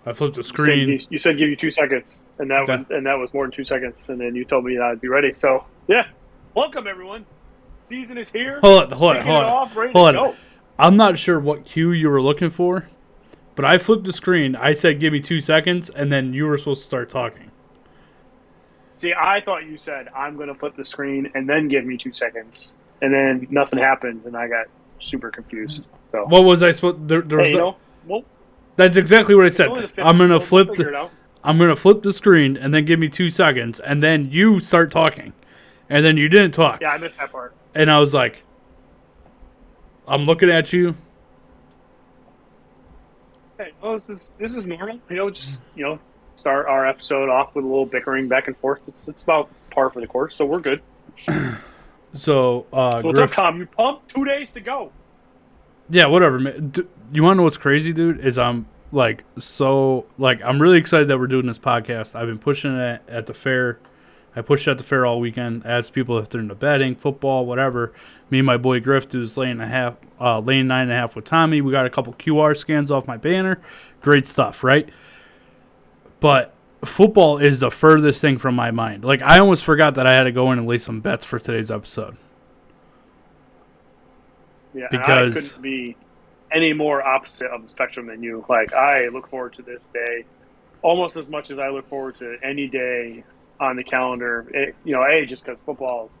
I flipped the screen. You said give you 2 seconds, and that was more than 2 seconds, and then you told me that I'd be ready. So yeah, welcome everyone. Season is here. Hold on. I'm not sure what cue you were looking for, but I flipped the screen. I said give me 2 seconds, and then you were supposed to start talking. See, I thought you said I'm going to flip the screen and then give me 2 seconds, and then nothing happened, and I got super confused. So what was I supposed? That's exactly what I said. I'm gonna flip the screen and then give me 2 seconds, and then you start talking, and then you didn't talk. Yeah, I missed that part. And I was like, I'm looking at you. Hey, this is normal. Start our episode off with a little bickering back and forth. It's about par for the course, so we're good. So what's up, Tom? You pumped? 2 days to go. Yeah, whatever, man. You want to know what's crazy, dude? Is I'm really excited that we're doing this podcast. I've been pushing it at the fair. I pushed it at the fair all weekend. Asked people if they're into betting, football, whatever. Me and my boy Griff does laying 9.5 with Tommy. We got a couple QR scans off my banner. Great stuff, right? But football is the furthest thing from my mind. Like, I almost forgot that I had to go in and lay some bets for today's episode. Yeah, because I couldn't be any more opposite of the spectrum than you. Like, I look forward to this day almost as much as I look forward to any day on the calendar. Just because football is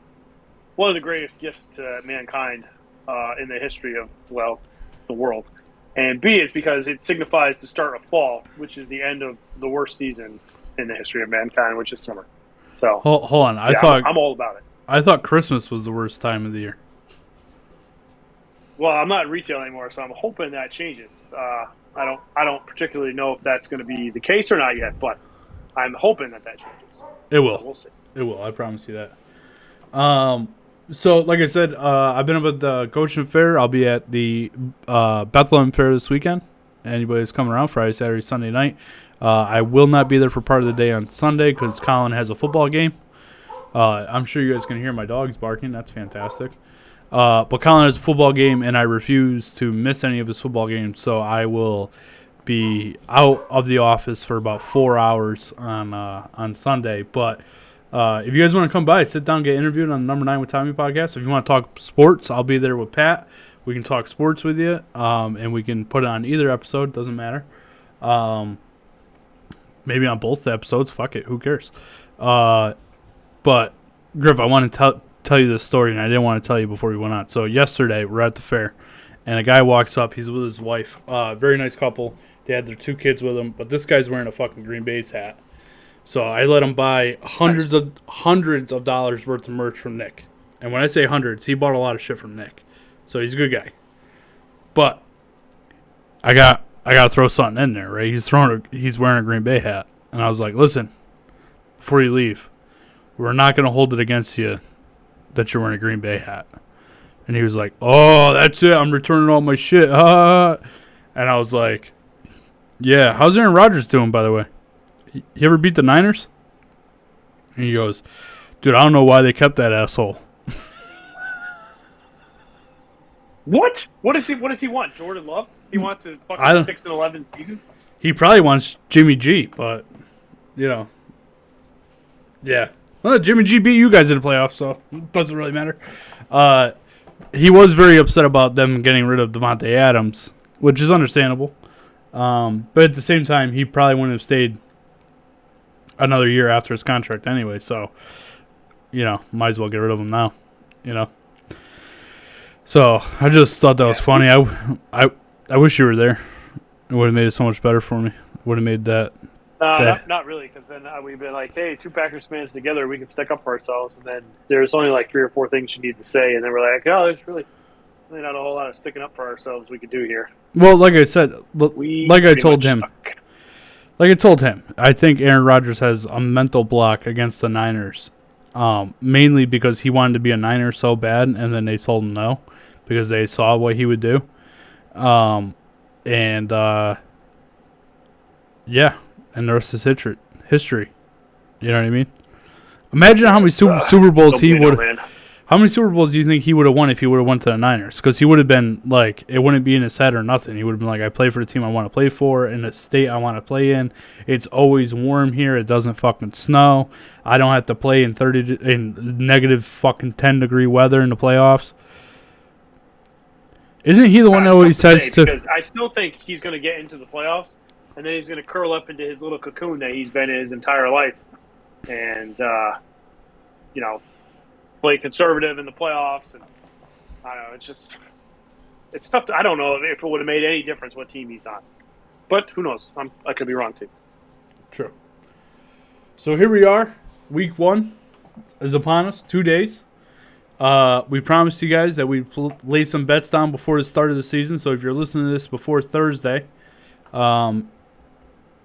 one of the greatest gifts to mankind in the history of, the world. And B is because it signifies the start of fall, which is the end of the worst season in the history of mankind, which is summer. So hold on, I'm all about it. I thought Christmas was the worst time of the year. Well, I'm not in retail anymore, so I'm hoping that changes. I don't particularly know if that's going to be the case or not yet, but I'm hoping that changes. It will. So we'll see. It will. I promise you that. So, like I said, I've been up at the Goshen Fair. I'll be at the Bethlehem Fair this weekend. Anybody who's coming around Friday, Saturday, Sunday night. I will not be there for part of the day on Sunday because Colin has a football game. I'm sure you guys can hear my dogs barking. That's fantastic. But Colin has a football game, and I refuse to miss any of his football games, so I will be out of the office for about 4 hours on Sunday. But if you guys want to come by, sit down, get interviewed on the Number 9 with Tommy podcast. If you want to talk sports, I'll be there with Pat. We can talk sports with you, and we can put it on either episode. Doesn't matter. Maybe on both the episodes. Fuck it. Who cares? But, Griff, I want to tell you this story, and I didn't want to tell you before we went on. So yesterday, we're at the fair, and a guy walks up. He's with his wife. Very nice couple. They had their 2 kids with them, but this guy's wearing a fucking Green Bay's hat. So I let him buy hundreds of dollars worth of merch from Nick. And when I say hundreds, he bought a lot of shit from Nick. So he's a good guy. But I got to throw something in there, right? He's wearing a Green Bay hat. And I was like, listen, before you leave, we're not going to hold it against you that you're wearing a Green Bay hat. And he was like, oh, that's it. I'm returning all my shit. And I was like, yeah. How's Aaron Rodgers doing, by the way? You ever beat the Niners? And he goes, dude, I don't know why they kept that asshole. What? What does he want? Jordan Love? He wants a fucking 6-11 season? He probably wants Jimmy G, but, yeah. Well, Jimmy G beat you guys in the playoffs, so it doesn't really matter. He was very upset about them getting rid of Devontae Adams, which is understandable. But at the same time, he probably wouldn't have stayed another year after his contract anyway, so, might as well get rid of him now, So, I just thought that was funny. I wish you were there. It would have made it so much better for me. It would have made that. Not really, because then we've been like, hey, 2 Packers fans together, we can stick up for ourselves, and then there's only like 3 or 4 things you need to say, and then we're like, oh, there's really not a whole lot of sticking up for ourselves we could do here. Well, like I said, I told him, I think Aaron Rodgers has a mental block against the Niners, mainly because he wanted to be a Niner so bad, and then they told him no, because they saw what he would do. And the rest is history. You know what I mean? Imagine how many Super Bowls he would. How many Super Bowls do you think he would have won if he would have went to the Niners? Because he would have been like, it wouldn't be in his head or nothing. He would have been like, I play for the team I want to play for in the state I want to play in. It's always warm here. It doesn't fucking snow. I don't have to play in negative fucking 10-degree weather in the playoffs. Isn't he the one that always says to? Because I still think he's going to get into the playoffs, and then he's going to curl up into his little cocoon that he's been in his entire life, and play conservative in the playoffs, and I don't know. It's tough. I don't know if it would have made any difference what team he's on, but who knows? I could be wrong too. True. So here we are. Week 1 is upon us. 2 days. We promised you guys that we'd lay some bets down before the start of the season. So if you're listening to this before Thursday,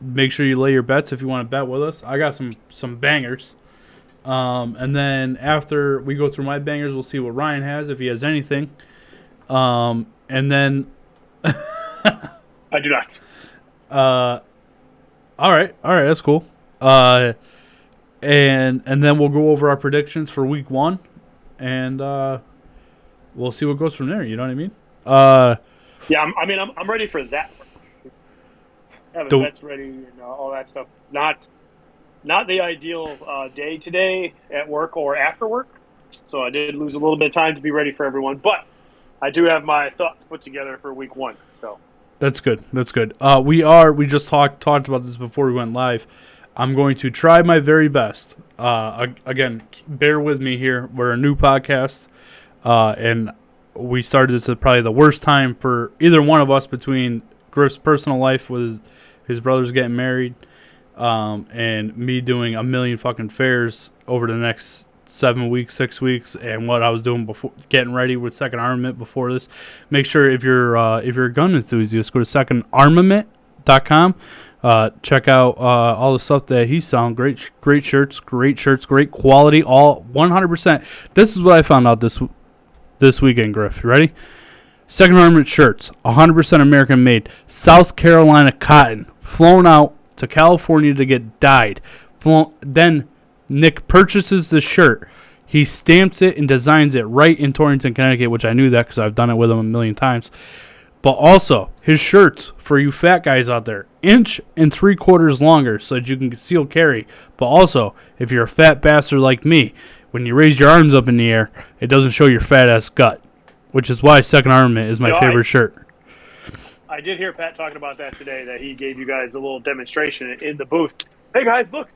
make sure you lay your bets if you want to bet with us. I got some bangers. And then after we go through my bangers, we'll see what Ryan has, if he has anything. And then I do not. All right, that's cool. And then we'll go over our predictions for week 1, and we'll see what goes from there. You know what I mean? Yeah, I'm ready for that. Having bets ready and all that stuff. Not the ideal day today at work or after work, so I did lose a little bit of time to be ready for everyone. But I do have my thoughts put together for week 1. So that's good. We just talked about this before we went live. I'm going to try my very best. Again, bear with me here. We're a new podcast, and we started this at probably the worst time for either one of us, between Griff's personal life with his brothers getting married, and me doing a million fucking fairs over the next 7 weeks, 6 weeks, and what I was doing before, getting ready with Second Armament before this. Make sure if you're a gun enthusiast, go to secondarmament.com. Check out all the stuff that he's selling. Great shirts, great quality, all 100%. This is what I found out this weekend, Griff. You ready? Second Armament shirts, 100% American made, South Carolina cotton, flown out to California to get dyed. Then Nick purchases the shirt. He stamps it and designs it right in Torrington, Connecticut, which I knew that because I've done it with him a million times. But also, his shirts, for you fat guys out there, 1 3/4 inches longer so that you can conceal carry. But also, if you're a fat bastard like me, when you raise your arms up in the air, it doesn't show your fat-ass gut, which is why Second Armament is my favorite shirt. I did hear Pat talking about that today, that he gave you guys a little demonstration in the booth. Hey, guys, look,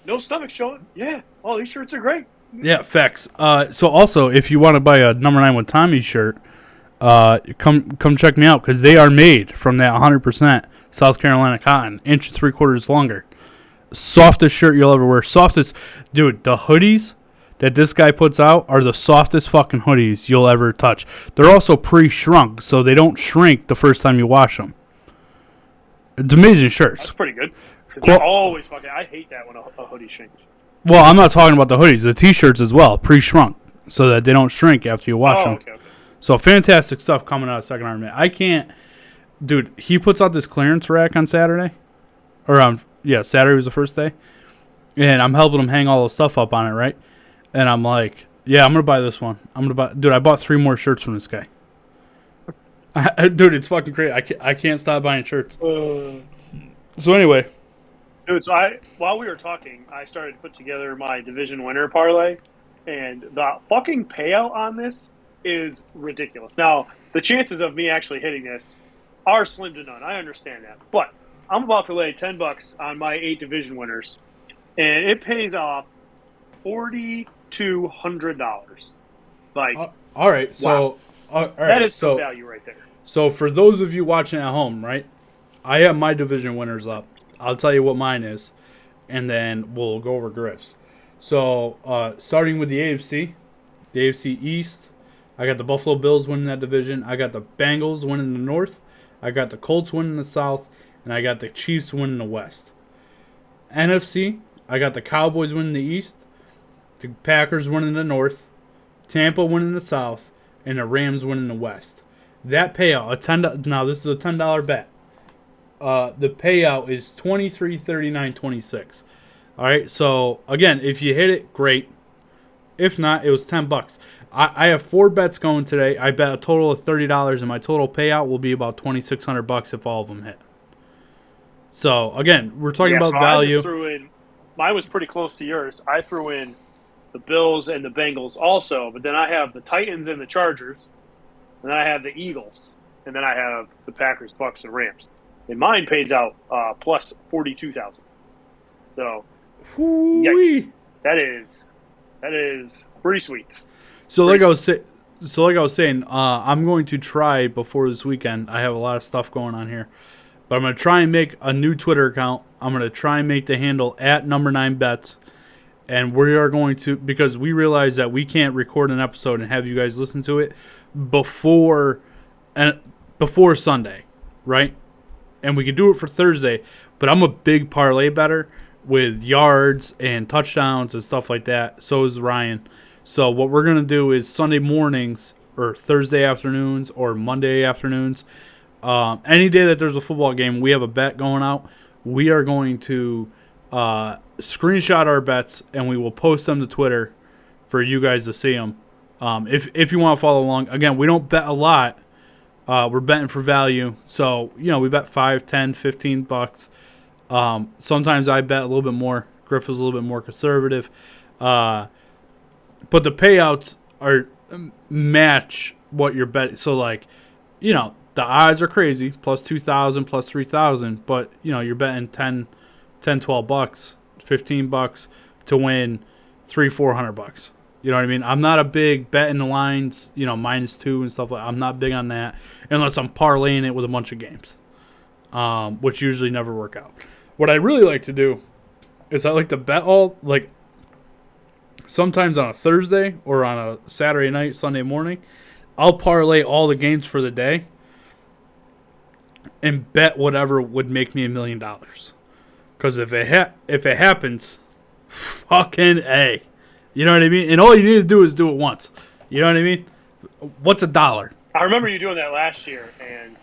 no stomach showing. Yeah, all these shirts are great. Yeah, facts. So also, if you want to buy a number 9 with Tommy shirt, come check me out, because they are made from that 100% South Carolina cotton, 1 3/4 inches longer. Softest shirt you'll ever wear. Softest, dude. The hoodies that this guy puts out are the softest fucking hoodies you'll ever touch. They're also pre-shrunk, so they don't shrink the first time you wash them. It's amazing shirts. That's pretty good. They're always fucking. I hate that when a hoodie shrinks. Well, I'm not talking about the hoodies. The t-shirts as well, pre-shrunk, so that they don't shrink after you wash them. Okay. So fantastic stuff coming out of Second Armament. I can't, dude. He puts out this clearance rack on Saturday, Saturday was the first day, and I'm helping him hang all the stuff up on it, right? And I'm like, yeah, I'm gonna buy this one. Dude, I bought 3 more shirts from this guy. Dude, it's fucking great. I can't stop buying shirts. So anyway, dude. So while we were talking, I started to put together my division winner parlay, and the fucking payout on this is ridiculous. Now, the chances of me actually hitting this are slim to none. I understand that, but I'm about to lay $10 on my 8 division winners, and it pays off $4,200. Like, all right, so wow. That is some value right there. So for those of you watching at home, right, I have my division winners up. I'll tell you what mine is, and then we'll go over Griff's. So starting with the AFC East, I got the Buffalo Bills winning that division. I got the Bengals winning the North. I got the Colts winning the South. And I got the Chiefs winning the West. NFC, I got the Cowboys winning the East. The Packers winning the North. Tampa winning the South. And the Rams winning the West. That payout, now this is a $10 bet. The payout is $23.39.26. All right, so again, if you hit it, great. If not, it was $10. I have 4 bets going today. I bet a total of $30, and my total payout will be about $2,600 if all of them hit. So again, we're talking about value. I just threw in. Mine was pretty close to yours. I threw in the Bills and the Bengals also, but then I have the Titans and the Chargers, and then I have the Eagles, and then I have the Packers, Bucks, and Rams. And mine pays out plus 42,000. So, yikes! That is pretty sweet. So like I was saying, I'm going to try before this weekend. I have a lot of stuff going on here, but I'm going to try and make a new Twitter account. I'm going to try and make the handle at number 9 bets. And we are going to, because we realize that we can't record an episode and have you guys listen to it before Sunday, right? And we could do it for Thursday, but I'm a big parlay bettor with yards and touchdowns and stuff like that. So is Ryan. So what we're going to do is Sunday mornings or Thursday afternoons or Monday afternoons, any day that there's a football game, we have a bet going out. We are going to screenshot our bets, and we will post them to Twitter for you guys to see them. If you want to follow along. Again, we don't bet a lot. We're betting for value. So, we bet $5, $10, $15. Sometimes I bet a little bit more. Griff is a little bit more conservative. But the payouts are match what you're betting. So, the odds are crazy. Plus 2,000, plus 3,000. But, you're betting $10, $12, $15 to win $300-$400. You know what I mean? I'm not a big betting the lines, -2 and stuff like that. I'm not big on that unless I'm parlaying it with a bunch of games, which usually never work out. What I really like to do is I like to bet sometimes on a Thursday or on a Saturday night, Sunday morning, I'll parlay all the games for the day and bet whatever would make me $1 million. Because if it happens, fucking A. You know what I mean? And all you need to do is do it once. You know what I mean? What's $1? I remember you doing that last year, and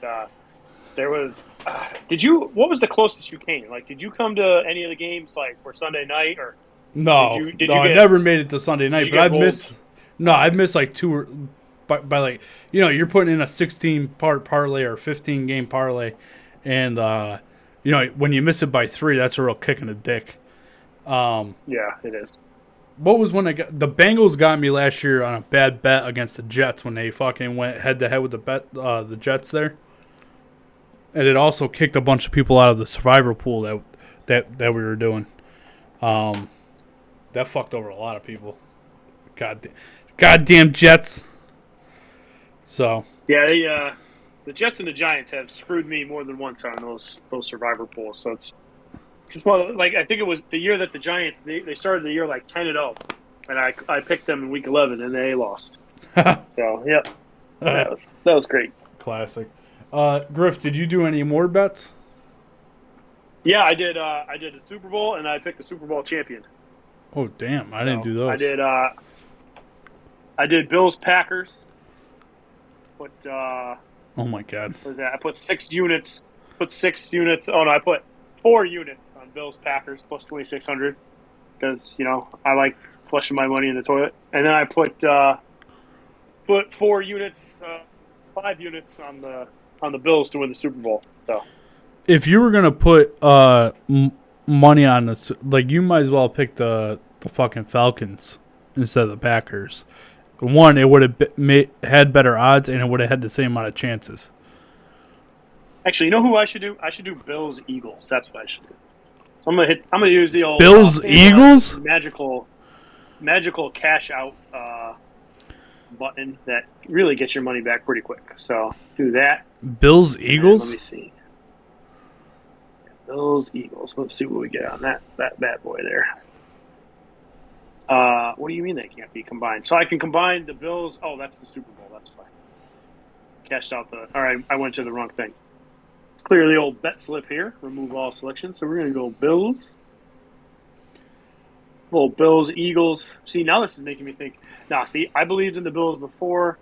there was. What was the closest you came? Did you come to any of the games for Sunday night or? No, I never made it to Sunday night, but I've missed. No, I've missed 2 by you're putting in a 16-part parlay or 15-game parlay, and when you miss it by 3, that's a real kick in the dick. Yeah, it is. What was when the Bengals got me last year on a bad bet against the Jets when they fucking went head to head with the Jets there, and it also kicked a bunch of people out of the survivor pool that we were doing. That fucked over a lot of people. Goddamn Jets. So yeah, the Jets and the Giants have screwed me more than once on those survivor pools. So it's. I think it was the year that the Giants they started the year 10-0, and I picked them in week 11 and they lost. So yep, that was great. Classic. Griff, did you do any more bets? Yeah, I did. I did the Super Bowl and I picked the Super Bowl champion. Oh damn, I didn't do those. I did Bills Packers. Put oh my god. What was that? I put 6 units. Oh no, I put 4 units on Bills Packers plus 2,600 because I like flushing my money in the toilet, and then I put 4 units, 5 units on the Bills to win the Super Bowl. So if you were gonna put money on this, you might as well pick the fucking Falcons instead of the Packers. One, it would have had better odds, and it would have had the same amount of chances. Actually, you know who I should do? I should do Bills Eagles. That's what I should do. So I'm gonna use the old Bills Eagles magical cash out button that really gets your money back pretty quick. So do that. Bills Eagles. Let me see. Bills Eagles. Let's see what we get on that bad boy there. What do you mean they can't be combined? So I can combine the Bills. Oh, that's the Super Bowl. That's fine. Cashed out the. All right, I went to the wrong thing. Clear the old bet slip here. Remove all selections. So we're going to go Bills. Well, Bills, Eagles. See, now this is making me think. Nah, see, I believed in the Bills before.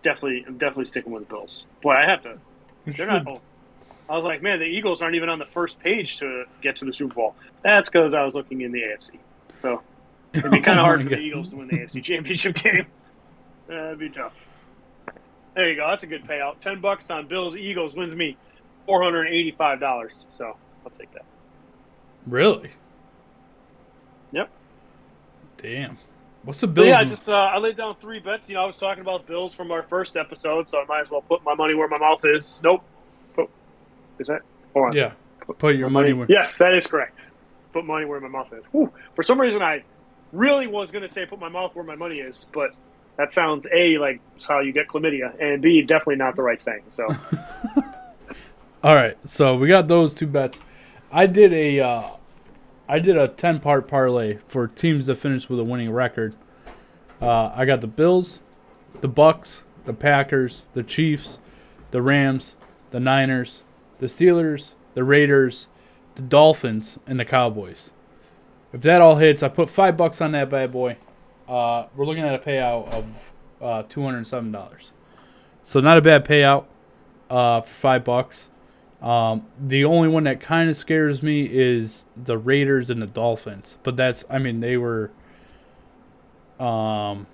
I'm definitely sticking with the Bills. Boy, I have to. They're not. Oh, I was like, man, the Eagles aren't even on the first page to get to the Super Bowl. That's because I was looking in the AFC. So It'd be kind Oh of hard my for the God. Eagles to win the AFC Championship game. That'd be tough. There you go. That's a good payout. $10 on Bills Eagles wins me $485. So I'll take that. Really? Yep. Damn. What's the So Bills? yeah, I laid down 3 bets. I was talking about Bills from our first episode, so I might as well put my money where my mouth is. Nope. Is that? Hold on. Yeah. Put your money where. Yes, that is correct. Put money where my mouth is. Whew. For some reason, I really was going to say put my mouth where my money is, but that sounds A, like it's how you get chlamydia, and B, definitely not the right saying. So, All right. So we got those 2 bets. I did a 10-part parlay for teams that finish with a winning record. I got the Bills, the Bucks, the Packers, the Chiefs, the Rams, the Niners, the Steelers, the Raiders, the Dolphins, and the Cowboys. If that all hits, I put $5 on that bad boy. We're looking at a payout of $207. So not a bad payout for $5. The only one that kind of scares me is the Raiders and the Dolphins. But they were. I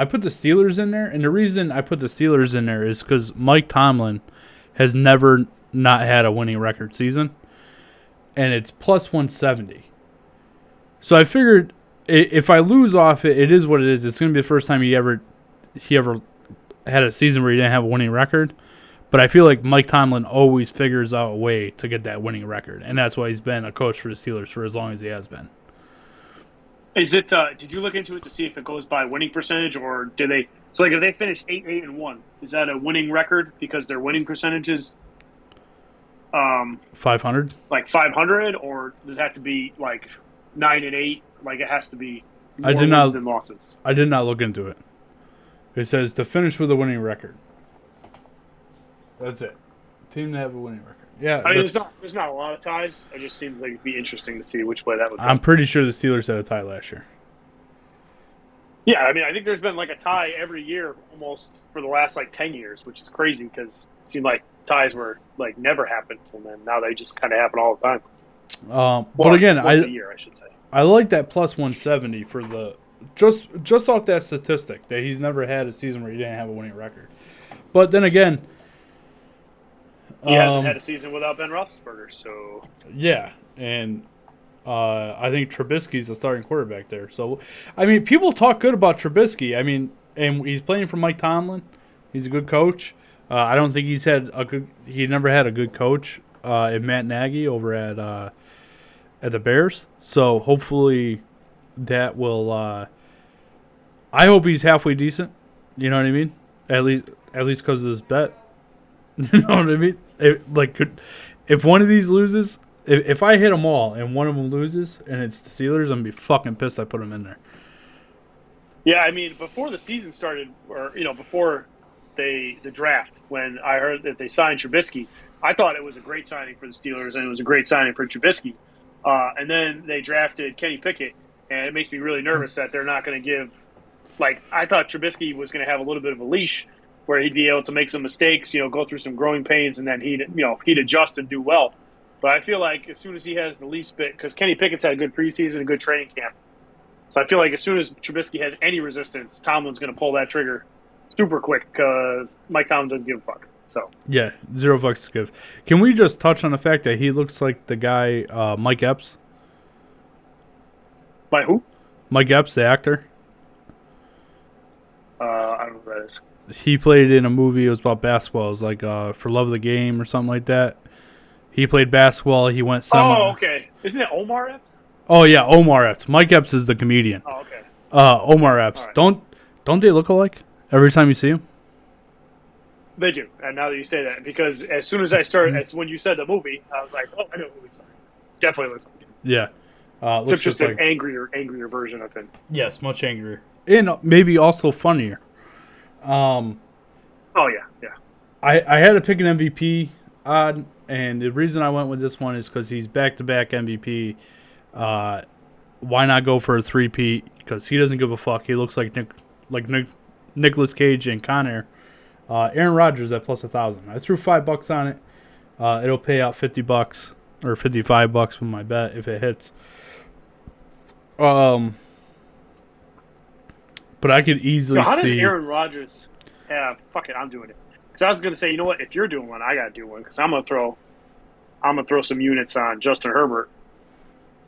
put the Steelers in there, and the reason I put the Steelers in there is because Mike Tomlin has never not had a winning record season, and it's plus 170. So I figured if I lose off it, it is what it is. It's going to be the first time he ever had a season where he didn't have a winning record. But I feel like Mike Tomlin always figures out a way to get that winning record, and that's why he's been a coach for the Steelers for as long as he has been. is it? Did you look into it to see if it goes by winning percentage, or do they? So, like, if they finish 8-1, is that a winning record because their winning percentage is 500? like 500, or does it have to be like 9-8? Like, it has to be more I did wins not than losses. I did not look into it. It says to finish with a winning record. That's it. Team to have a winning record. Yeah, I mean, there's not a lot of ties. It just seems like it'd be interesting to see which way that would go. I'm pretty sure the Steelers had a tie last year. Yeah, I mean, I think there's been like a tie every year almost for the last like 10 years, which is crazy because it seemed like ties were like never happened, and then now they just kind of happen all the time. But again, once a year, I should say. I like that plus 170 for the just off that statistic that he's never had a season where he didn't have a winning record. But then again, he hasn't had a season without Ben Roethlisberger, so yeah, and I think Trubisky's the starting quarterback there. So, I mean, people talk good about Trubisky. I mean, and he's playing for Mike Tomlin. He's a good coach. I don't think he never had a good coach in Matt Nagy over at the Bears. So hopefully that will. I hope he's halfway decent. You know what I mean? At least because of this bet. You know what I mean? If one of these loses, if I hit them all and one of them loses and it's the Steelers, I'm gonna be fucking pissed I put them in there. yeah, I mean, before the season started, or before the draft, when I heard that they signed Trubisky, I thought it was a great signing for the Steelers and it was a great signing for Trubisky. And then they drafted Kenny Pickett, and it makes me really nervous that they're not going to give. Like, I thought Trubisky was going to have a little bit of a leash where he'd be able to make some mistakes, go through some growing pains, and then he'd adjust and do well. But I feel like as soon as he has the least bit, because Kenny Pickett's had a good preseason, a good training camp. So I feel like as soon as Trubisky has any resistance, Tomlin's going to pull that trigger super quick because Mike Tomlin doesn't give a fuck. So yeah, $0 to give. Can we just touch on the fact that he looks like the guy Mike Epps? By who? Mike Epps, the actor. I don't know who that is. He played in a movie. It was about basketball. It was like For Love of the Game or something like that. He played basketball. He went Oh, okay. Isn't it Omar Epps? Oh yeah, Omar Epps. Mike Epps is the comedian. Oh, okay. Omar Epps. Right. Don't they look alike every time you see him? They do. And now that you say that, because as soon as I started, as when you said the movie, I was like, oh, I know who he's like. Definitely looks like him. Yeah. Except just an angrier version of him. Yes, much angrier. And maybe also funnier. Oh, yeah. I had to pick an MVP, and the reason I went with this one is because he's back-to-back MVP. Why not go for a three-peat? Because he doesn't give a fuck. He looks like Nicolas Cage and Con Air. Aaron Rodgers at plus 1,000. I threw $5 on it. It'll pay out $50 or $55 with my bet if it hits. But I could easily How does see. Aaron Rodgers have? Fuck it, I'm doing it. Because I was going to say, you know what? If you're doing one, I got to do one. Because I'm gonna throw some units on Justin Herbert.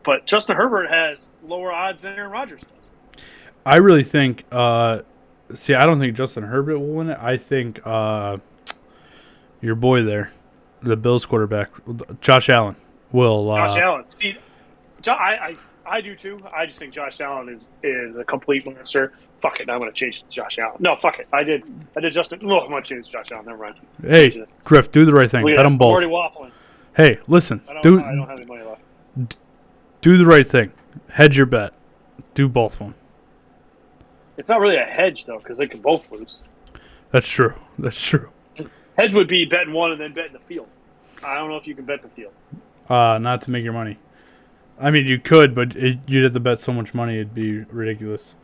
But Justin Herbert has lower odds than Aaron Rodgers does. I really think. See, I don't think Justin Herbert will win it. I think your boy there, the Bills quarterback, Josh Allen, will. Josh Allen. See, I do too. I just think Josh Allen is a complete monster. Fuck it, I'm going to change it to Josh Allen. No, fuck it. I did Justin. No, I'm going to change it to Josh Allen. Never mind. Hey, Griff, do the right thing. Bet them both. I'm already waffling. Hey, listen. I don't have any money left. Do the right thing. Hedge your bet. Do both of them. It's not really a hedge, though, because they can both lose. That's true. That's true. Hedge would be betting one and then betting the field. I don't know if you can bet the field. Not to make your money. I mean, you could, but you'd have to bet so much money, it'd be ridiculous.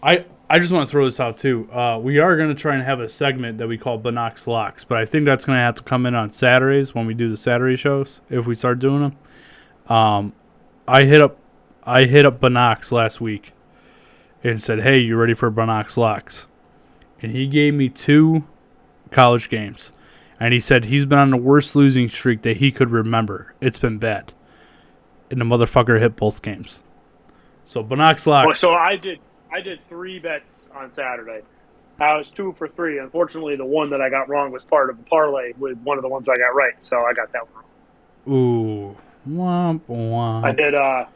I just want to throw this out, too. We are going to try and have a segment that we call Binox Locks, but I think that's going to have to come in on Saturdays when we do the Saturday shows, if we start doing them. I hit up Binox last week and said, hey, you ready for Binox Locks? And he gave me 2 college games. And he said he's been on the worst losing streak that he could remember. It's been bad. And the motherfucker hit both games. So Binox Locks. Well, so I did 3 bets on Saturday. I was 2 for 3. Unfortunately, the one that I got wrong was part of a parlay with one of the ones I got right. So I got that one wrong. Ooh. Womp, womp. I did. I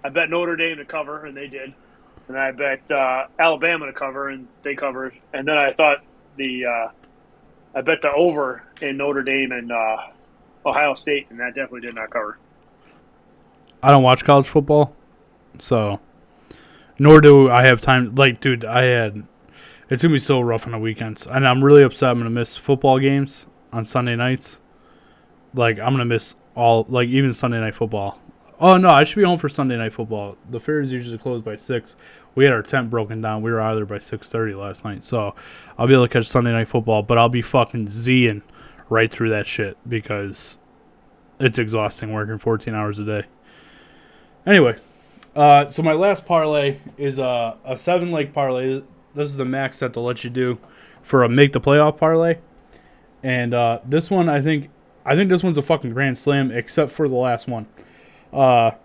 bet Notre Dame to cover, and they did. And I bet Alabama to cover, and they covered. And then I thought I bet the over in Notre Dame and Ohio State, and that definitely did not cover. I don't watch college football, so nor do I have time. Like, dude, it's gonna be so rough on the weekends, and I'm really upset. I'm gonna miss football games on Sunday nights. Like, I'm gonna miss even Sunday night football. Oh no, I should be home for Sunday night football. The fair is usually closed by 6. We had our tent broken down. We were out of there by 6:30 last night, so I'll be able to catch Sunday night football. But I'll be fucking Zing right through that shit because it's exhausting working 14 hours a day. Anyway, so my last parlay is a 7-leg parlay. This is the max that they'll let you do for a make the playoff parlay. And this one, I think this one's a fucking grand slam, except for the last one. I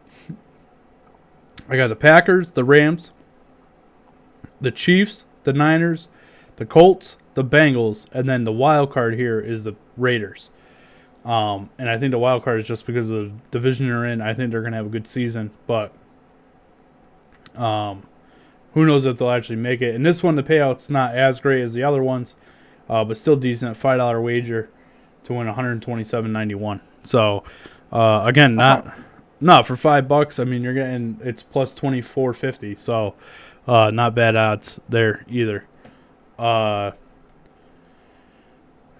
got the Packers, the Rams, the Chiefs, the Niners, the Colts, the Bengals, and then the wild card here is the Raiders. And I think the wild card is just because of the division they're in. I think they're going to have a good season, but who knows if they'll actually make it. And this one, the payout's not as great as the other ones, but still decent. $5 wager to win $127.91. So, again, not for $5. I mean, you're getting it's plus $24.50. So, not bad odds there either.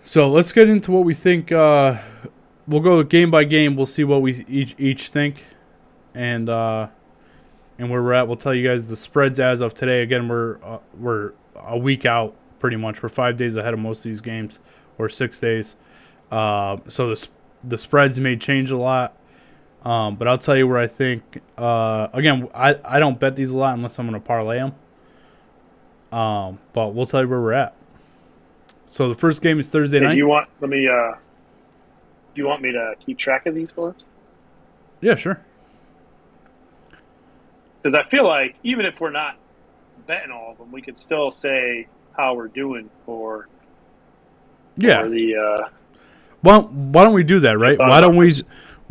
So let's get into what we think. We'll go game by game. We'll see what we each think, and where we're at. We'll tell you guys the spreads as of today. Again, we're a week out pretty much. We're 5 days ahead of most of these games, or 6 days. So the spreads may change a lot, but I'll tell you where I think. Again, I don't bet these a lot unless I'm going to parlay them. But we'll tell you where we're at. So the first game is Thursday night. Do you want me to keep track of these for us? Yeah, sure. Because I feel like even if we're not betting all of them, we could still say how we're doing for the. Well, why don't we do that, right? Why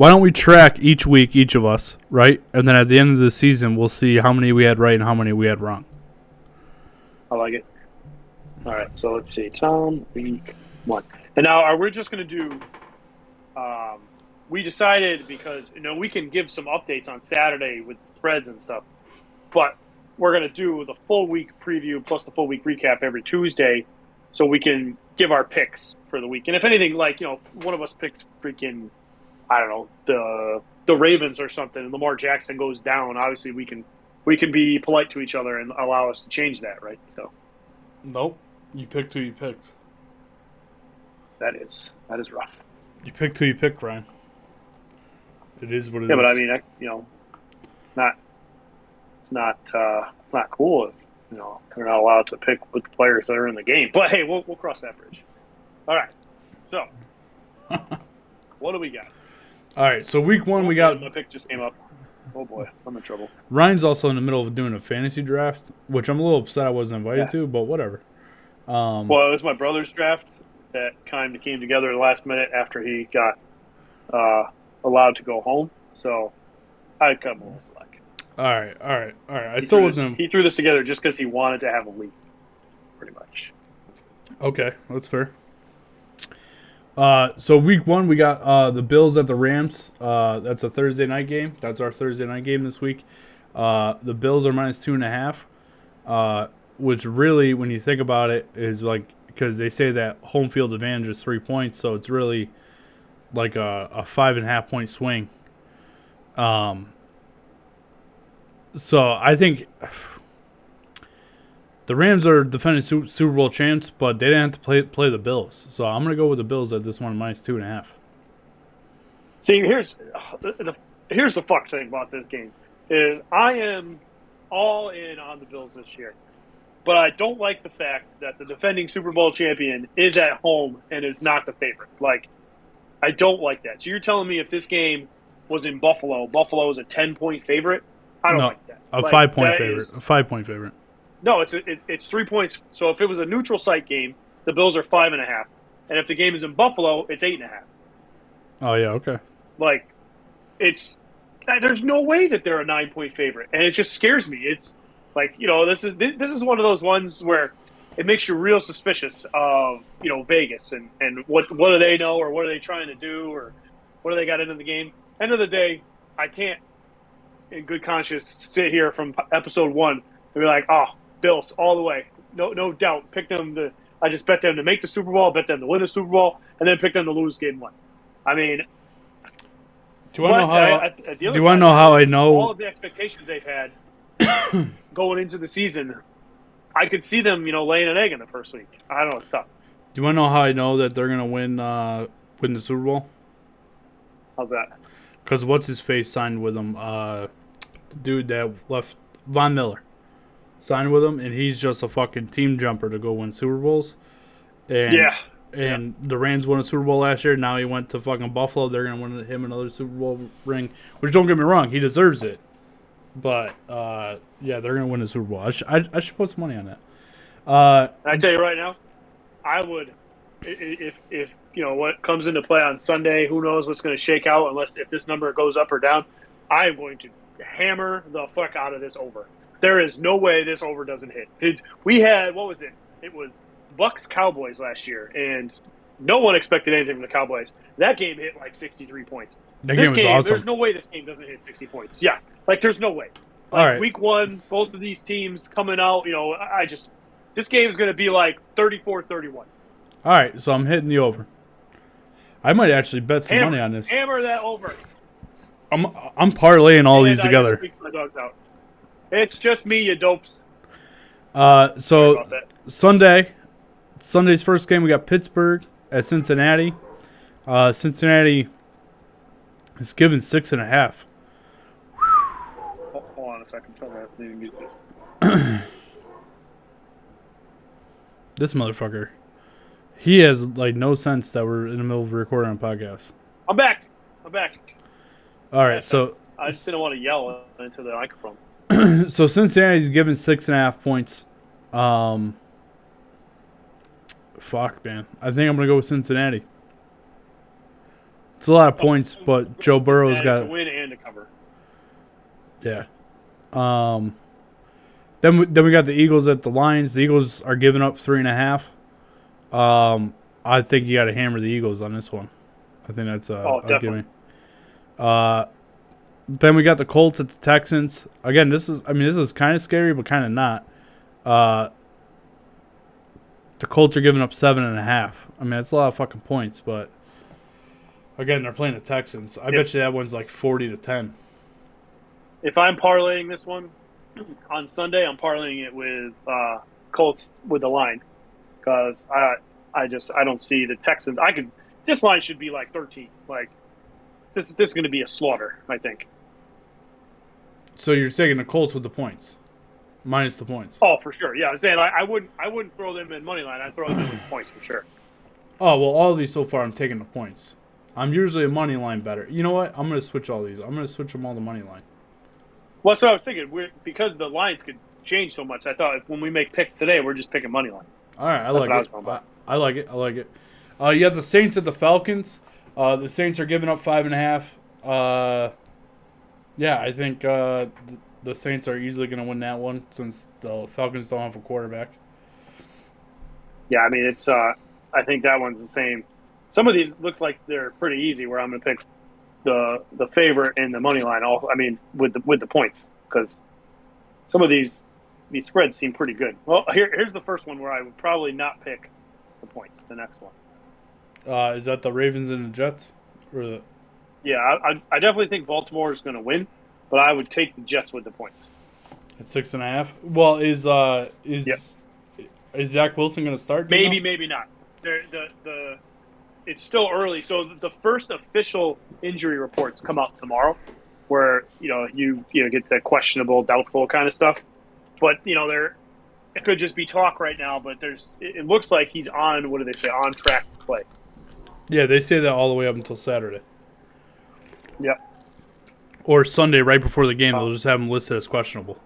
don't we track each week, each of us, right? And then at the end of the season, we'll see how many we had right and how many we had wrong. I like it. All right, so let's see. Tom, week 1. And now, are we just going to do we decided because, we can give some updates on Saturday with the spreads and stuff, but we're going to do the full week preview plus the full week recap every Tuesday so we can give our picks for the week. And if anything, one of us picks freaking, I don't know, the Ravens or something, and Lamar Jackson goes down, obviously we can be polite to each other and allow us to change that, right? So. Nope. You picked who you picked. That is rough. You picked who you picked, Ryan. It is what it is. Yeah, but I mean, it's not cool if they're not allowed to pick with the players that are in the game. But hey, we'll cross that bridge. All right. So, what do we got? All right. So week one, we got. My pick just came up. Oh boy, I'm in trouble. Ryan's also in the middle of doing a fantasy draft, which I'm a little upset I wasn't invited to, but whatever. Well, it was my brother's draft that kind of came together at the last minute after he got allowed to go home. So I cut him a little slack. All right. He threw this together just because he wanted to have a league, pretty much. Okay, that's fair. So week one, we got the Bills at the Rams. That's a Thursday night game. That's our Thursday night game this week. The Bills are minus 2.5, which really, when you think about it, is like, because they say that home field advantage is 3 points, so it's really like a 5.5 point swing. So I think the Rams are defending Super Bowl champs, but they didn't have to play the Bills. So I'm going to go with the Bills at this one, minus 2.5. See, here's the fuck thing about this game is I am all in on the Bills this year. But I don't like the fact that the defending Super Bowl champion is at home and is not the favorite. Like, I don't like that. So you're telling me if this game was in Buffalo is a 10-point favorite? I don't like that. A 5-point favorite. A 5-point favorite. No, it's 3 points. So if it was a neutral site game, the Bills are 5.5, and if the game is in Buffalo, it's 8.5. Oh yeah, okay. Like, there's no way that they're a 9-point favorite, and it just scares me. It's like this is one of those ones where it makes you real suspicious of Vegas and what do they know or what are they trying to do or what do they got into the game. End of the day, I can't in good conscience sit here from episode 1 and be like, oh, Bills all the way, no doubt. Pick them I just bet them to make the Super Bowl, bet them to win the Super Bowl, and then pick them to lose game 1. I mean, do I know how I know all of the expectations they've had going into the season? I could see them, laying an egg in the first week. I don't know, it's tough. Do you want to know how I know that they're gonna win the Super Bowl? How's that? Because what's his face signed with them? The dude that left, Von Miller, signed with him, and he's just a fucking team jumper to go win Super Bowls. And the Rams won a Super Bowl last year. Now he went to fucking Buffalo. They're gonna win him another Super Bowl ring. Which, don't get me wrong, he deserves it. But they're gonna win the Super Bowl. I should put some money on that. I tell you right now, I would if what comes into play on Sunday. Who knows what's going to shake out? If this number goes up or down, I am going to hammer the fuck out of this over. There is no way this over doesn't hit. We had what was it? It was Bucks Cowboys last year, and no one expected anything from the Cowboys. That game hit like 63 points. That game was awesome. There's no way this game doesn't hit 60 points. Yeah, there's no way. All right. Week 1, both of these teams coming out. This game is going to be like 34-31. All right, so I'm hitting the over. I might actually bet some money on this. Hammer that over. I'm parlaying all these together. My dog's out. It's just me, you dopes. So Sunday's first game, we got Pittsburgh at Cincinnati. Cincinnati is given 6.5. Hold on a second. Tell me I need to mute this. This motherfucker. He has no sense that we're in the middle of recording a podcast. I'm back. All right, so I just didn't want to yell into the microphone. So Cincinnati's given 6.5 points. Fuck, man. I think I'm gonna go with Cincinnati. It's a lot of points, but Joe Burrow's got to win and to cover. Yeah. Then we got the Eagles at the Lions. The Eagles are giving up 3.5. I think you got to hammer the Eagles on this one. I think that's a gimme. Then we got the Colts at the Texans. Again, this is kind of scary, but kind of not. The Colts are giving up 7.5. I mean, that's a lot of fucking points, but again, they're playing the Texans. I bet you that one's like 40-10. If I'm parlaying this one on Sunday, I'm parlaying it with Colts with the line because I don't see the Texans. This line should be like 13. Like this is going to be a slaughter, I think. So you're taking the Colts with the points, minus the points. Oh, for sure. Yeah, I'm saying I wouldn't throw them in money line. I'd throw them in with points for sure. Oh, well, all of these so far I'm taking the points. I'm usually a money line better. You know what? I'm going to switch all these. I'm going to switch them all to money line. Well, that's what I was thinking. Because the lines could change so much, I thought when we make picks today, we're just picking money line. All right, I like it. I like it. You have the Saints at the Falcons. The Saints are giving up 5.5. Yeah, I think the Saints are easily going to win that one since the Falcons don't have a quarterback. Yeah, I mean it's. I think that one's the same. Some of these look like they're pretty easy. Where I'm going to pick the favorite in the money line. I mean with the points because some of these spreads seem pretty good. Well, here's the first one where I would probably not pick the points. The next one. Is that the Ravens and the Jets? Or Yeah, I definitely think Baltimore is going to win, but I would take the Jets with the points. At 6.5. Well, is Yep. Is Zach Wilson going to start? Maybe not. It's still early, so the first official injury reports come out tomorrow, where you get the questionable, doubtful kind of stuff. But it could just be talk right now. But it looks like he's on. What do they say? On track to play. Yeah, they say that all the way up until Saturday. Yep. Or Sunday, right before the game, they'll just have him listed as questionable.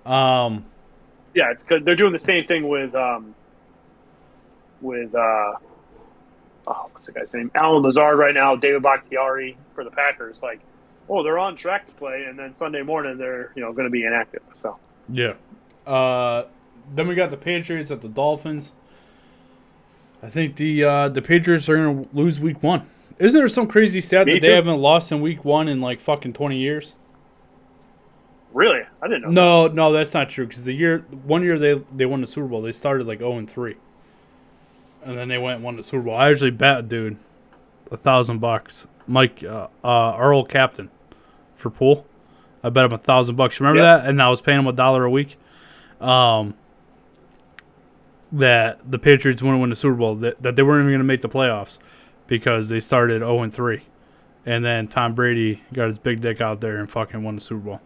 Yeah, it's good. They're doing the same thing with what's the guy's name? Alan Lazard right now, David Bakhtiari for the Packers. Like, they're on track to play, and then Sunday morning they're going to be inactive. So yeah. Then we got the Patriots at the Dolphins. I think the Patriots are going to lose week 1. Isn't there some crazy stat that they haven't lost in week 1 in like fucking 20 years? Really? I didn't know. No, that's not true. Because one year they won the Super Bowl. They started like 0-3, and then they went and won the Super Bowl. I actually bet a dude $1,000. Mike, our old captain for pool. I bet him $1,000. Remember that? And I was paying him $1 a week. That the Patriots wouldn't win the Super Bowl. That they weren't even going to make the playoffs because they started 0-3, and then Tom Brady got his big dick out there and fucking won the Super Bowl.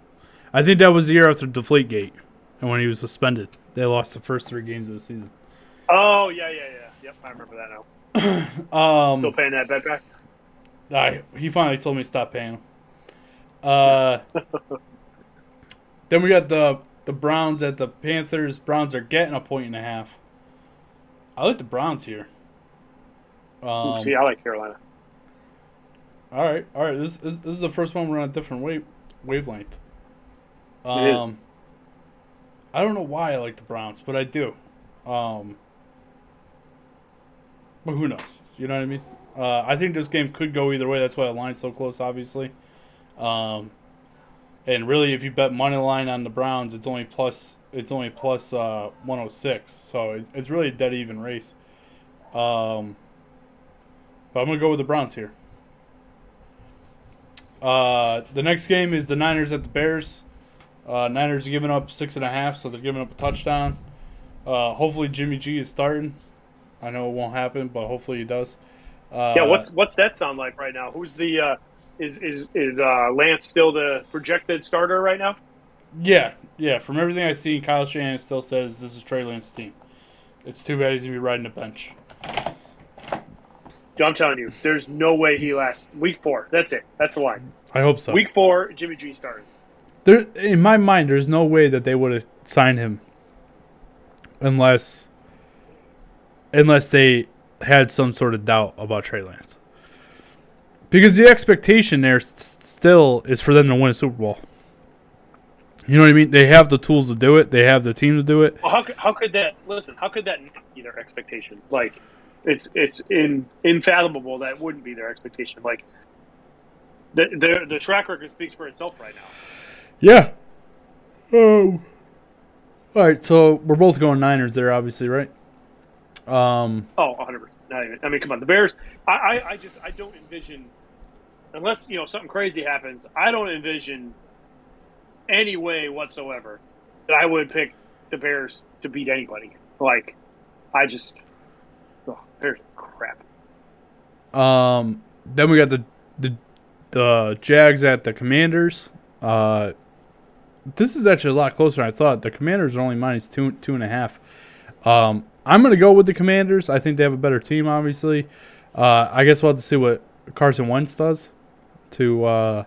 I think that was the year after Deflategate, and when he was suspended, they lost the first 3 games of the season. Oh yeah. Yep, I remember that now. Still paying that bet back? He finally told me to stop paying him. Then we got the Browns at the Panthers. Browns are getting 1.5. I like the Browns here. See, I like Carolina. All right. This is the first one we're on a different wavelength. It is. I don't know why I like the Browns, but I do. But who knows? You know what I mean? I think this game could go either way. That's why the line's so close, obviously. And really, if you bet money line on the Browns, it's only plus 106. So it's really a dead even race. But I'm gonna go with the Browns here. The next game is the Niners at the Bears. Niners are giving up 6.5, so they're giving up a touchdown. Hopefully Jimmy G is starting. I know it won't happen, but hopefully he does. What's that sound like right now? Who's the is Lance still the projected starter right now? Yeah. From everything I see, Kyle Shanahan still says this is Trey Lance's team. It's too bad he's gonna be riding the bench. I'm telling you, there's no way he lasts week 4. That's it. That's the line. I hope so. Week 4, Jimmy G started. In my mind, there's no way that they would have signed him unless they had some sort of doubt about Trey Lance. Because the expectation there still is for them to win a Super Bowl. You know what I mean? They have the tools to do it. They have the team to do it. Well, how could that not be their expectation? Like, it's unfathomable that wouldn't be their expectation. Like, the track record speaks for itself right now. Yeah. All right, so we're both going Niners there, obviously, right? 100%. Not even. I mean, come on, the Bears. I don't envision, unless something crazy happens. I don't envision any way whatsoever that I would pick the Bears to beat anybody. Like, Bears are crap. Then we got the Jags at the Commanders. This is actually a lot closer than I thought. The Commanders are only minus 2.5. I'm going to go with the Commanders. I think they have a better team, obviously. I guess we'll have to see what Carson Wentz does. We'll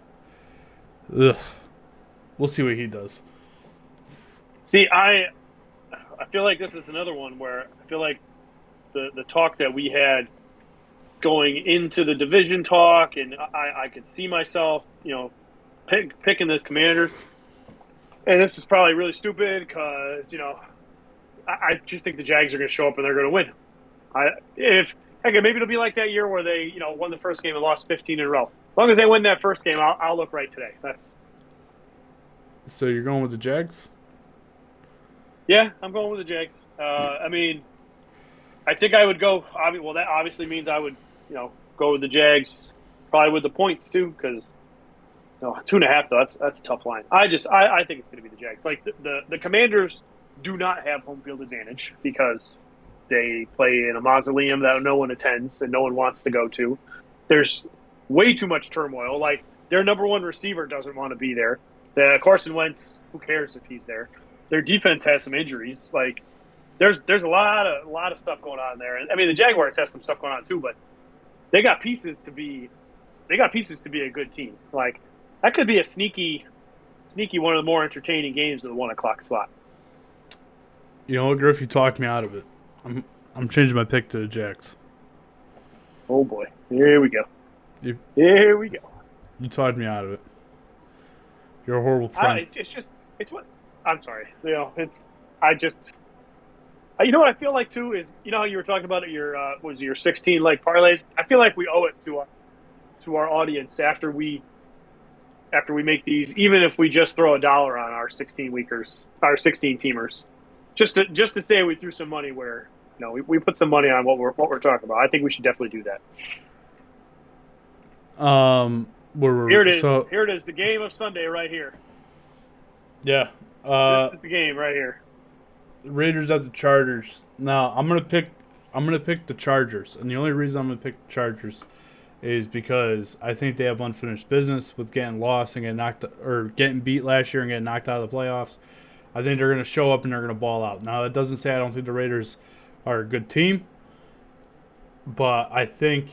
see what he does. See, I feel like this is another one where I feel like the talk that we had going into the division talk, and I could see myself, picking the Commanders. And this is probably really stupid because, I just think the Jags are going to show up and they're going to win. Maybe it'll be like that year where they, won the first game and lost 15 in a row. As long as they win that first game, I'll look right today. So you're going with the Jags? Yeah, I'm going with the Jags. I think I would go. Well, that obviously means I would, go with the Jags, probably with the points too, because 2.5 though. That's a tough line. I think it's going to be the Jags. Like the Commanders do not have home field advantage because they play in a mausoleum that no one attends and no one wants to go to. There's way too much turmoil. Like their number one receiver doesn't want to be there. The Carson Wentz, who cares if he's there? Their defense has some injuries. Like there's a lot of stuff going on there. And I mean the Jaguars have some stuff going on too, but they got pieces to be a good team. Like that could be a sneaky one of the more entertaining games of the 1 o'clock slot. You know what, Griff? You talked me out of it. I'm changing my pick to the Jags. Oh boy, here we go. Here we go. You talked me out of it. You're a horrible friend. It's what I'm sorry. You know what I feel like too is how you were talking about your 16 leg parlays. I feel like we owe it to our audience after we make these, even if we just throw $1 on our 16 teamers, just to say we threw some money where we put some money on what we're talking about. I think we should definitely do that. Here it is. Here it is. The game of Sunday right here. Yeah. This is the game right here. Raiders at the Chargers. Now I'm gonna pick the Chargers, and the only reason I'm gonna pick the Chargers is because I think they have unfinished business with getting lost and getting beat last year and getting knocked out of the playoffs. I think they're gonna show up and they're gonna ball out. Now that doesn't say I don't think the Raiders are a good team, but I think,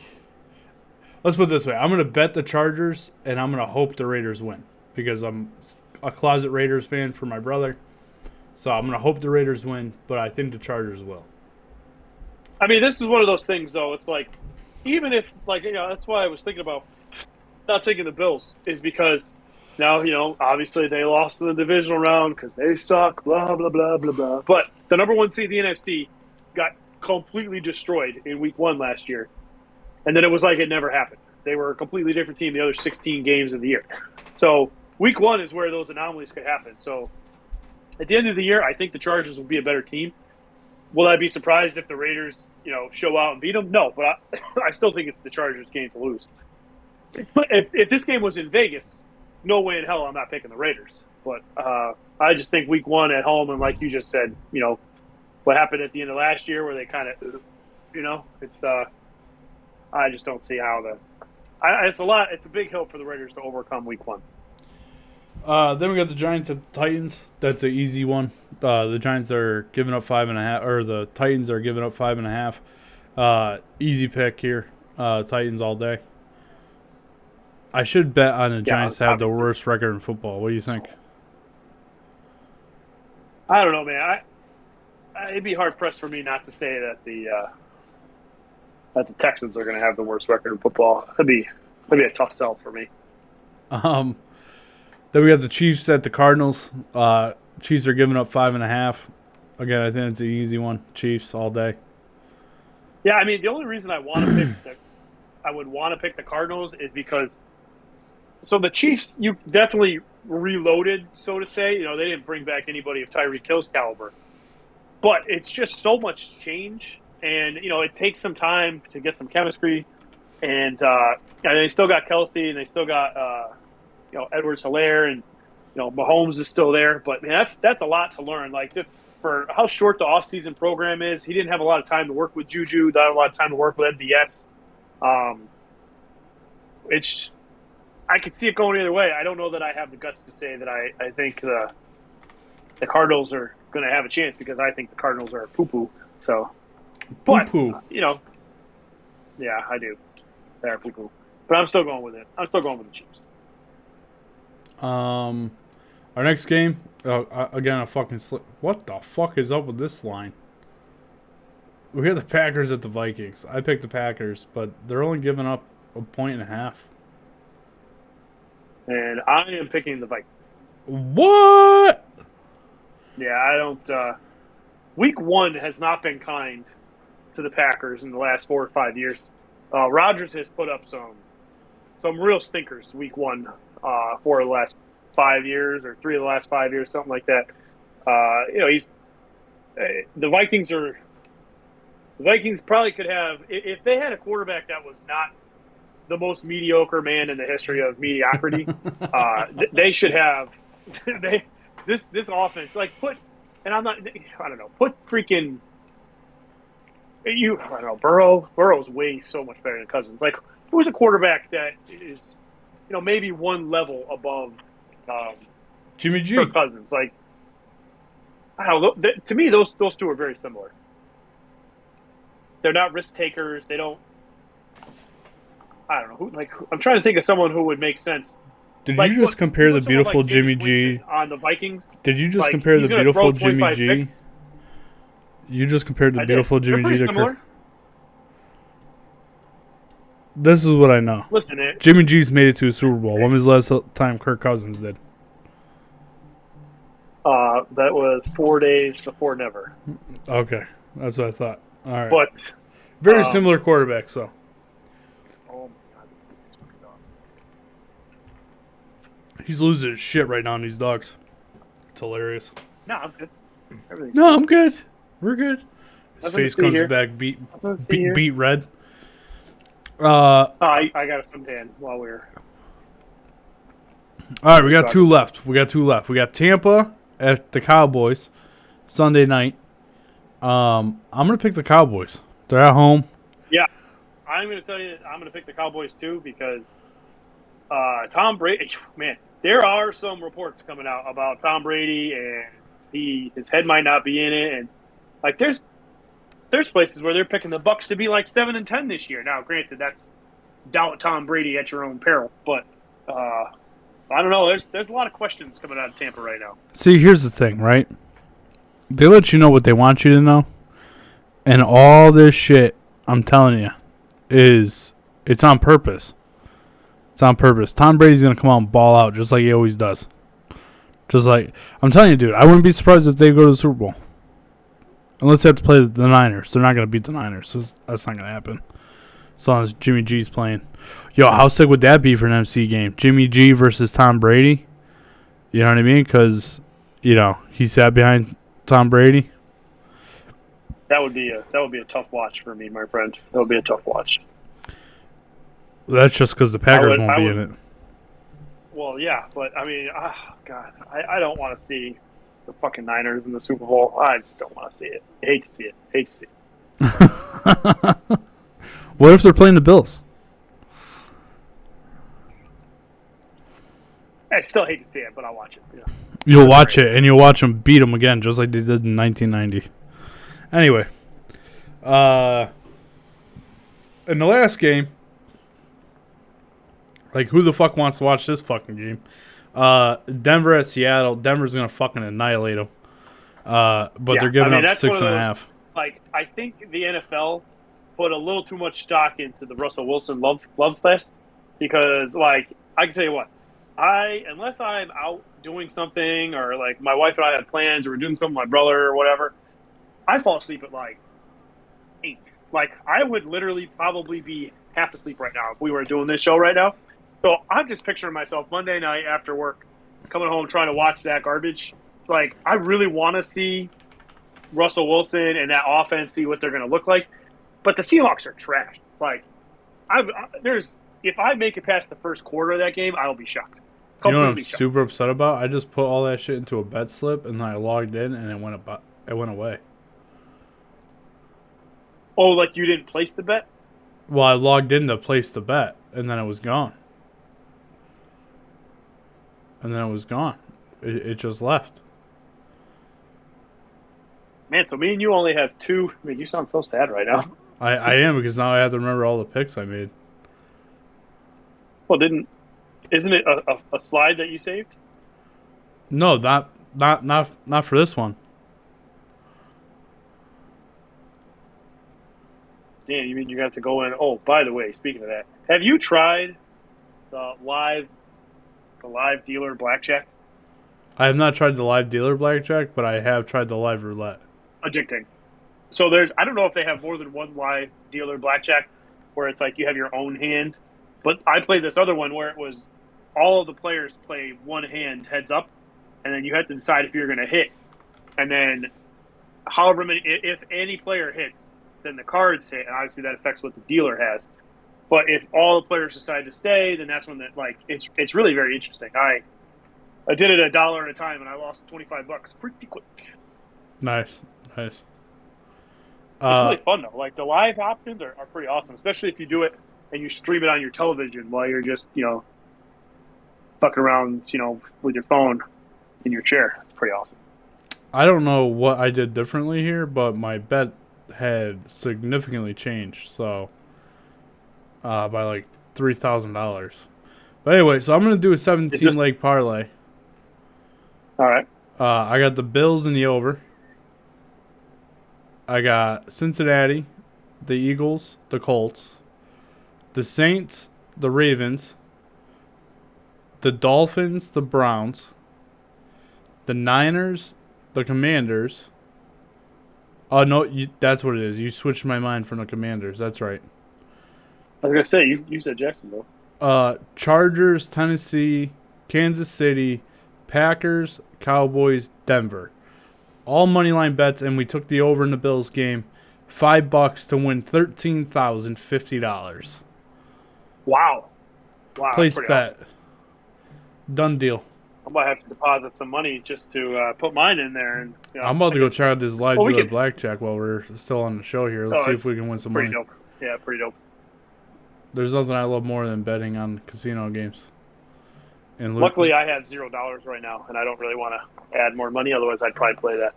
let's put it this way, I'm gonna bet the Chargers and I'm gonna hope the Raiders win because I'm a closet Raiders fan for my brother. So I'm going to hope the Raiders win, but I think the Chargers will. I mean, this is one of those things, though. It's like, even if, that's why I was thinking about not taking the Bills, is because now, obviously they lost in the divisional round because they suck, blah, blah, blah, blah, blah. But the number one seed in the NFC got completely destroyed in week 1 last year. And then it was like it never happened. They were a completely different team the other 16 games of the year. So week 1 is where those anomalies could happen. So at the end of the year, I think the Chargers will be a better team. Will I be surprised if the Raiders, show out and beat them? No, but I still think it's the Chargers' game to lose. But if this game was in Vegas, no way in hell I'm not picking the Raiders. But I just think week 1 at home, and like you just said, what happened at the end of last year where they kind of, it's I just don't see how it's a big hill for the Raiders to overcome week 1. Then we got the Giants at the Titans. That's an easy one. The Giants are giving up 5.5, or the Titans are giving up 5.5. Easy pick here. Titans all day. I should bet on the Giants to have the worst record in football. What do you think? I don't know, man. It'd be hard pressed for me not to say that the Texans are going to have the worst record in football. That'd be a tough sell for me. Then we got the Chiefs at the Cardinals. Chiefs are giving up 5.5. Again, I think it's an easy one. Chiefs all day. Yeah, I mean the only reason I would want to pick the Cardinals is because the Chiefs, you definitely reloaded, so to say. They didn't bring back anybody of Tyreek Hill's caliber, but it's just so much change, and it takes some time to get some chemistry, and they still got Kelsey, and they still got Edwards-Helaire, and Mahomes is still there, but man, that's a lot to learn. Like that's for how short the offseason program is. He didn't have a lot of time to work with Juju, not a lot of time to work with MVS. I could see it going either way. I don't know that I have the guts to say that I think the Cardinals are going to have a chance because I think the Cardinals are poo-poo. So, but, yeah, I do. They're poo-poo. But I'm still going with it. I'm still going with the Chiefs. Our next game, again, a fucking slip. What the fuck is up with this line? We got the Packers at the Vikings. I picked the Packers, but they're only giving up 1.5 points. And I am picking the Vikings. What? Yeah, I don't. Week 1 has not been kind to the Packers in the last 4 or 5 years. Rodgers has put up some real stinkers week 1 for the last 5 years or 3 of the last 5 years, something like that. He's the Vikings are. The Vikings probably could have, if they had a quarterback that was not the most mediocre man in the history of mediocrity, they should have. This offense, like put freaking I don't know, Burrow's way so much better than Cousins. Like, who's a quarterback that is, maybe one level above Jimmy G. Kirk Cousins? Like, I don't know. To me, those two are very similar. They're not risk takers. They don't. I don't know. I'm trying to think of someone who would make sense. Did you just compare the beautiful Jimmy G on the Vikings? Did you just compare the beautiful Jimmy G? Picks. You just compared the beautiful Jimmy G to similar. Kirk. This is what I know. Listen, Jimmy G's made it to a Super Bowl. When was the last time Kirk Cousins did? That was 4 days before never. Okay, that's what I thought. All right, but very similar quarterbacks, so. Oh my God. He's losing his shit right now in these dogs. It's hilarious. No, I'm good. I'm good. We're good. His face comes here. back beat red. I got a suntan while we were. All right, we got two left. We got Tampa at the Cowboys Sunday night. I'm gonna pick the Cowboys. They're at home. Yeah, I'm gonna tell you, I'm gonna pick the Cowboys too because Tom Brady. Man, there are some reports coming out about Tom Brady and his head might not be in it, and like there's places where they're picking the Bucks to be like 7-10 this year. Now, granted, that's doubt Tom Brady at your own peril, but I don't know. There's a lot of questions coming out of Tampa right now. See, here's the thing, right? They let you know what they want you to know, and all this shit, I'm telling you, it's on purpose. It's on purpose. Tom Brady's gonna come out and ball out just like he always does. Just like I'm telling you, dude, I wouldn't be surprised if they go to the Super Bowl. Unless they have to play the Niners. They're not going to beat the Niners. So that's not going to happen. As long as Jimmy G's playing. Yo, how sick would that be for an MC game? Jimmy G versus Tom Brady? You know what I mean? Because, he sat behind Tom Brady. That would be a tough watch for me, my friend. That would be a tough watch. Well, that's just because the Packers won't be in it. Well, yeah, but, I mean, God, I don't want to see the fucking Niners in the Super Bowl. I just don't want to see it. I hate to see it. What if they're playing the Bills? I still hate to see it, but I'll watch it. Yeah. You'll watch it, and you'll watch them beat them again, just like they did in 1990. Anyway, in the last game, like, who the fuck wants to watch this fucking game? Denver at Seattle. Denver's gonna fucking annihilate them. But they're giving up 6.5. Like, I think the NFL put a little too much stock into the Russell Wilson love fest because, like, I can tell you what, unless I'm out doing something or like my wife and I have plans or we're doing something with my brother or whatever, I fall asleep at like 8. Like, I would literally probably be half asleep right now if we were doing this show right now. So I'm just picturing myself Monday night after work, coming home trying to watch that garbage. Like, I really want to see Russell Wilson and that offense, see what they're going to look like. But the Seahawks are trash. Like, if I make it past the first quarter of that game, I'll be shocked. You know what I'm super upset about? I just put all that shit into a bet slip, and then I logged in, and it went away. Oh, like you didn't place the bet? Well, I logged in to place the bet, and then it was gone. and then it was gone. It just left. Man, so me and you only have two. I mean, you sound so sad right now. I am, because now I have to remember all the picks I made. Well, isn't it a slide that you saved? No, not for this one. Yeah, you mean you got to go in? Oh, by the way, speaking of that, have you tried the live dealer blackjack? I have not tried the live dealer blackjack, but I have tried the live roulette. Addicting. So I don't know if they have more than one live dealer blackjack where it's like you have your own hand, but I played this other one where it was all of the players play one hand heads up, and then you have to decide if you're going to hit, and then however many, if any player hits, then the cards hit, and obviously that affects what the dealer has. But if all the players decide to stay, then that's when it's really very interesting. I did it $1 at a time, and I lost $25 pretty quick. Nice. It's really fun though. Like the live options are pretty awesome, especially if you do it and you stream it on your television while you're just fucking around with your phone in your chair. It's pretty awesome. I don't know what I did differently here, but my bet had significantly changed, so by like $3,000. But anyway, so I'm gonna do a 17 leg parlay. All right. I got the Bills in the over. I got Cincinnati, the Eagles, the Colts, the Saints, the Ravens, the Dolphins, the Browns, the Niners, the Commanders. Oh, no, that's what it is. You switched my mind from the Commanders. That's right. I was going to say, you said Jacksonville. Chargers, Tennessee, Kansas City, Packers, Cowboys, Denver. All moneyline bets, and we took the over in the Bills game. $5 to win $13,050. Wow. Place bet. Awesome. Done deal. I might have to deposit some money just to put mine in there. And I'm about to go check out this live dealer blackjack while we're still on the show here. Let's see if we can win some money. Dope. Yeah, pretty dope. There's nothing I love more than betting on casino games. And luckily, I have $0 right now, and I don't really want to add more money. Otherwise, I'd probably play that.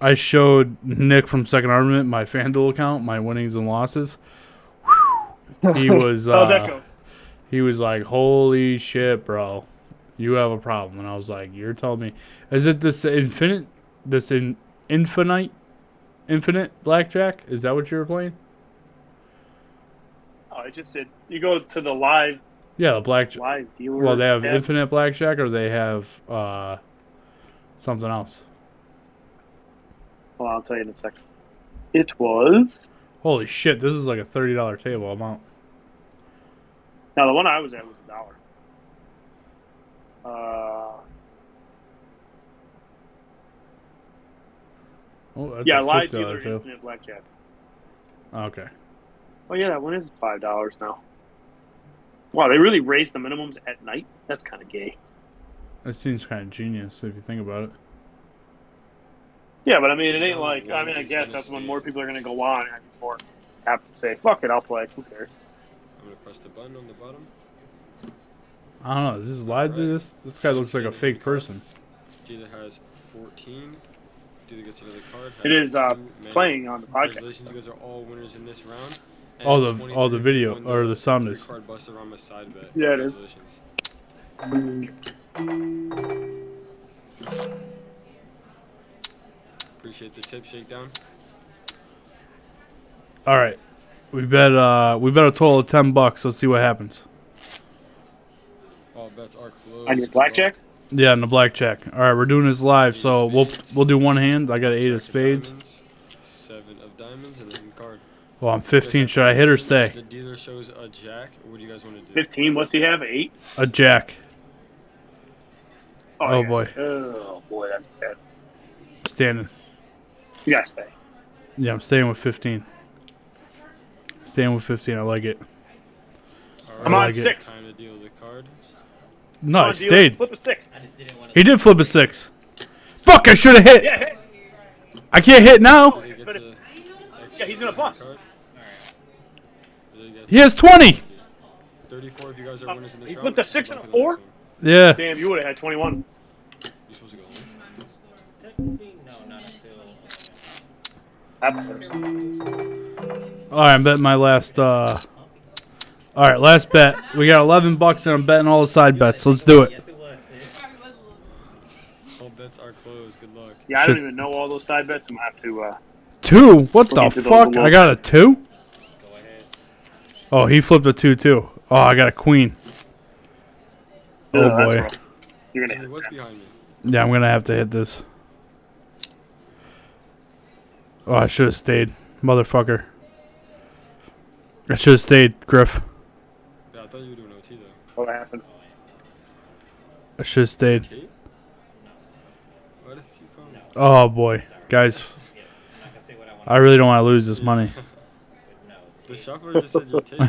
I showed Nick from Second Armament my FanDuel account, my winnings and losses. He was How'd that go? He was like, "Holy shit, bro, you have a problem." And I was like, "You're telling me? Is it this infinite blackjack? Is that what you were playing?" Oh, it just said you go to the live. Yeah, the blackjack. Live dealer. Well, they have infinite blackjack, or they have something else. Well, I'll tell you in a second. It was. Holy shit! This is like a $30 table amount. Now the one I was at was $1. Oh, that's yeah, a live $50 dealer too. infinite blackjack. Okay. Oh yeah, that one is $5 now. Wow, they really raised the minimums at night? That's kind of gay. That seems kind of genius if you think about it. Yeah, but I mean, it ain't like, I mean, I guess that's when more people are going to go on and before have to say, fuck it, I'll play. Who cares? I'm going to press the button on the bottom. I don't know. Is this live? Right. This guy looks like a fake person. Dealer has 14. Dealer gets another card. It is playing on the podcast. Congratulations, you guys are all winners in this round. All the video or the sound is. Card buster on my side bet. Yeah, it is. Appreciate the tip shakedown. All right, we bet a total of $10. Let's see what happens. All bets are closed. On your blackjack? Yeah, on the blackjack. All right, we're doing this live, so we'll do one hand. I got 8 of spades. 7 of diamonds and then card. Well, I'm 15. Should I hit or stay? The dealer shows a jack. What do you guys want to do? 15. What's he have? 8? A jack. Oh boy. Oh boy, that's bad. Standing. You gotta stay. Yeah, I'm staying with 15. Staying with 15. I like it. Right. I'm on 6. Time to deal the card. No, I stayed. Flip a 6. He did flip a 6. Fuck! I should have hit. Yeah, hit. I can't hit now. Yeah, he's gonna bust. He has 20. 34 if you guys are winners in this He round. put the 6 and a Buck in the 4? next one. Yeah. Damn, you would have had 21. You supposed to go home? Technically, no, not until. All right, I'm betting my last. All right, last bet. We got $11, and I'm betting all the side bets. Let's do it. Yes, it was, sis. All bets are closed. Good luck. Yeah, I Shit. don't even know all those side bets. I'm going to have to. 2? What the Look into those fuck? below. I got a 2? Go ahead. Oh, he flipped a 2 too. Oh, I got a queen. Oh Ugh, that's boy. rough. You're going Jimmy, to what's behind me? Yeah, I'm gonna have to hit this. Oh, I should have stayed, motherfucker. I should have stayed, Griff. Yeah, I thought you were doing OT though. What happened? I should have stayed. OT? Why did you come? Oh boy, guys, Yeah, I'm not gonna say what I want. I really don't want to lose this money. But no, The it's- shuffler just said your tape.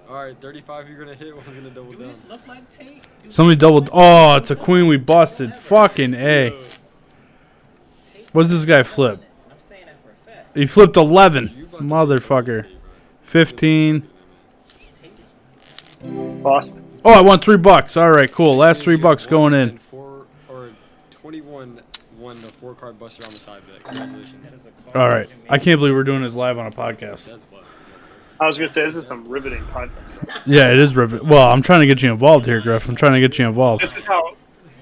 Alright, 35 you're gonna hit, one's gonna double Do down. this look like tape? Do Somebody this doubled. look like Oh, tape? it's a queen we busted. Fucking A. Yo, What does this guy flip? I'm saying that for a fact. He flipped 11. you about to say Motherfucker. tape, bro. 15. Tape is Bust. Oh, I won $3. All right, cool. Last $3 going in. And 21 won the 4-card buster on the side bet. Congratulations. that is a card All right. that you I can't believe we're doing this live on a podcast. That's fun. I was going to say, this is some riveting podcast. Yeah, it is riveting. Well, I'm trying to get you involved here, Griff. I'm trying to get you involved. This is how.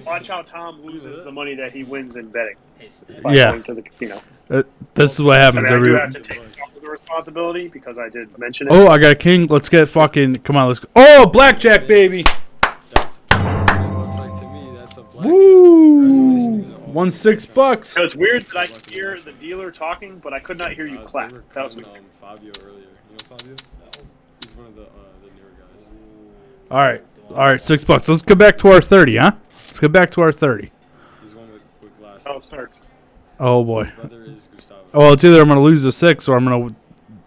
Watch how Tom loses the money that he wins in betting made. by Yeah. going to the casino. This is what I happens mean, I every. do have to take some of the responsibility because I did mention it. Oh, I got a king. Let's get fucking. Come on, let's go. Oh, blackjack, baby. That's what it looks like to me. That's a blackjack. Woo. Congratulations. Won $6. So it's weird that I could hear the dealer talking, but I could not hear you clap. They were That was calling, weird. Fabio earlier. You know Fabio? He's one of the newer guys. All right. All right, $6. Let's get back to our 30, huh? Let's get back to our 30. He's one with glasses. Oh, it starts. Oh boy. His brother is Gustavo. Oh, well, it's either I'm gonna lose the 6 or I'm gonna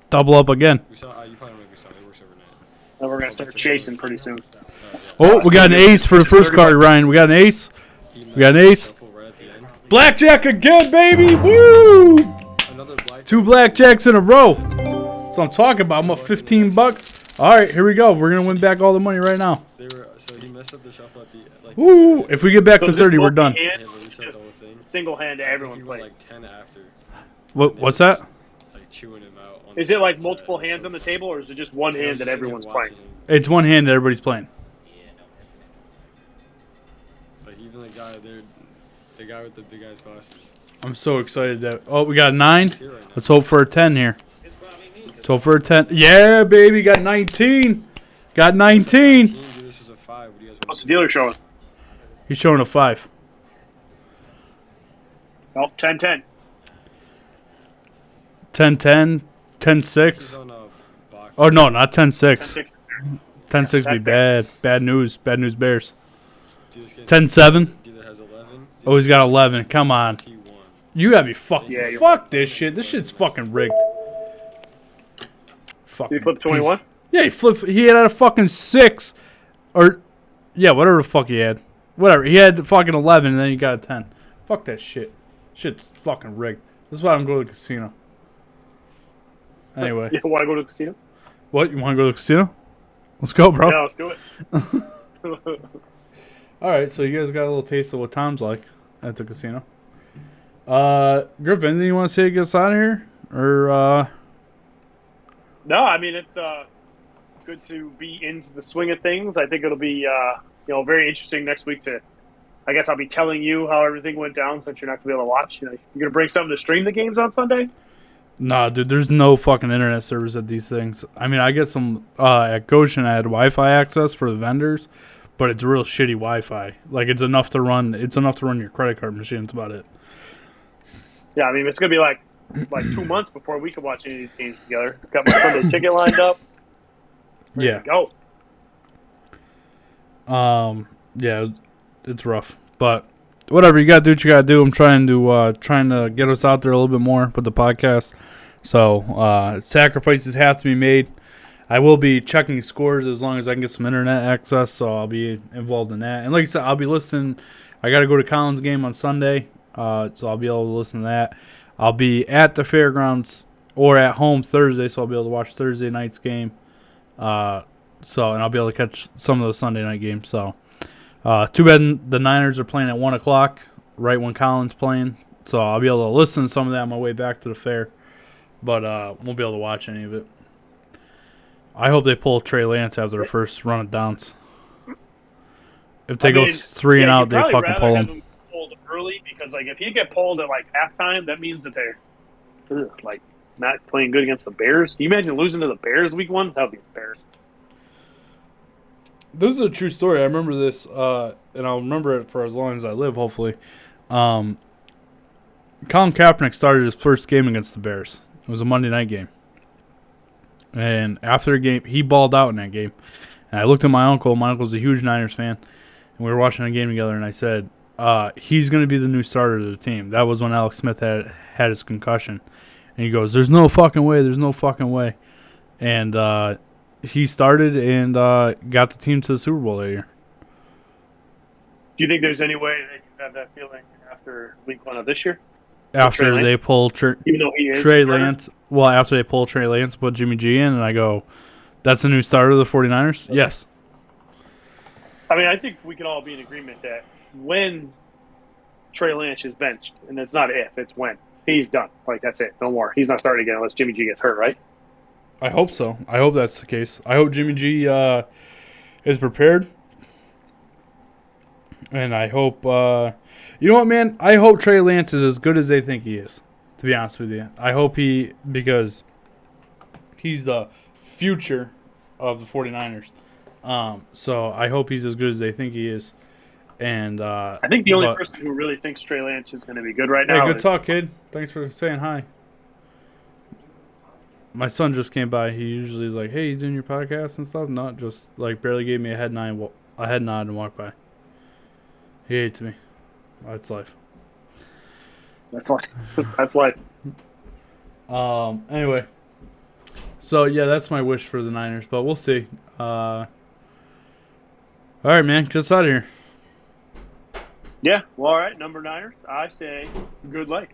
double up again. Gustavo, you probably don't know Gustavo. He works overnight. Now we're gonna start chasing pretty soon. Yeah. Oh, we got an ace for the first card, Ryan. We got an ace. He We got an messed ace. himself up right at the end. Blackjack again, baby. Woo! Another black. 2 blackjacks in a row. That's what I'm talking about. I'm up $15. All right, here we go. We're gonna win back all the money right now. They were so he messed up the shuffle at the like. Woo! If we get back So to this 30, we're done. multi-hand Yeah, but we started the whole thing. Single hand to I think everyone he went plays. like 10 after. What's that? Like chewing him out. On Is the it like side, multiple so- hands on the table, or is it just one Yeah, I hand was that just sitting here everyone's watching playing? him. It's one hand that everybody's playing. Yeah, no, Like even the guy there, the guy with the big ass glasses. I'm so excited that. Oh, we got a 9. He's here right now. Let's hope for a 10 here. it's probably me. 'Cause Let's hope for a 10. Yeah, baby, got 19. Got 19. This is a 5. What do you guys want What's to the do? dealer showing? He's showing a 5. Oh, 10-10. 10-10, He's 10-6. on a box. Oh, no, not 10-6. 10-6. 10-6 would be That's bad. Bad news. Bad news Bears. Dealer's getting- 10-7. Dealer has 11. Oh, he's got 11. Come on. He won. You gotta be fucking. Yeah, you're fuck this shit. This shit's fucking rigged. Fucking Did he flip 21? piece- Yeah, he flipped. He had a fucking 6. Or, yeah, whatever the fuck he had. Whatever. He had fucking 11 and then he got a 10. Fuck that shit. Shit's fucking rigged. This is why I'm going to the casino. Anyway. You want to go to the casino? What? You want to go to the casino? Let's go, bro. Yeah, let's do it. All right, so you guys got a little taste of what Tom's like at the casino. Griff, anything you want to say to get us out of here? Or, No, I mean it's good to be into the swing of things. I think it'll be very interesting next week to. I guess I'll be telling you how everything went down since you're not gonna be able to watch. You're gonna bring something to stream the games on Sunday. nah, dude, there's no fucking internet service at these things. I mean, I get some, at Goshen, I had Wi-Fi access for the vendors, but it's real shitty Wi-Fi. Like, it's enough to run your credit card machine. That's about it. Yeah, I mean it's gonna be like 2 months before we can watch any of these games together. Got my Sunday ticket lined up. Ready Yeah. to go. Yeah, it's rough, but whatever. You gotta do what you gotta do. I'm trying to get us out there a little bit more with the podcast. So sacrifices have to be made. I will be checking scores as long as I can get some internet access. So I'll be involved in that. And like I said, I'll be listening. I gotta go to Collins game on Sunday, so I'll be able to listen to that. I'll be at the fairgrounds or at home Thursday, so I'll be able to watch Thursday night's game. So, and I'll be able to catch some of the Sunday night games. So, too bad the Niners are playing at 1 o'clock, right when Colin's playing. So I'll be able to listen to some of that on my way back to the fair, but won't be able to watch any of it. I hope they pull Trey Lance after their first run of downs. If they go 3 and out, they fucking pull him. Pulled early because like if he get pulled at like halftime, that means that they're like not playing good against the Bears. Can you imagine losing to the Bears week 1? That would be embarrassing. This is a true story. I remember this, and I'll remember it for as long as I live, hopefully. Colin Kaepernick started his first game against the Bears. It was a Monday night game. And after the game, he balled out in that game. And I looked at my uncle. My uncle's a huge Niners fan. And we were watching a game together, and I said, he's going to be the new starter of the team. That was when Alex Smith had his concussion. And he goes, there's no fucking way. There's no fucking way. And he started and got the team to the Super Bowl that year. Do you think there's any way that you have that feeling after week 1 of this year? After they pull Trey Lance. Well, after they pull Trey Lance, put Jimmy G in, and I go, that's the new starter of the 49ers? Okay. Yes. I mean, I think we can all be in agreement that when Trey Lance is benched, and it's not if, it's when, he's done. Like, that's it. No more. He's not starting again unless Jimmy G gets hurt, right? I hope so. I hope that's the case. I hope Jimmy G is prepared. And I hope, you know what, man? I hope Trey Lance is as good as they think he is, to be honest with you. I hope because he's the future of the 49ers. So I hope he's as good as they think he is. And I think the only person who really thinks Trey Lance is going to be good right now. Hey, good talk, kid. Thanks for saying hi. My son just came by. He usually is like, hey, you doing your podcast and stuff? Not just like barely gave me a head nod and walked by. He hates me. That's life. That's life. That's life. Anyway. So, yeah, that's my wish for the Niners, but we'll see. All right, man. Get us out of here. Yeah. Well, all right. Number Niners, I say good luck.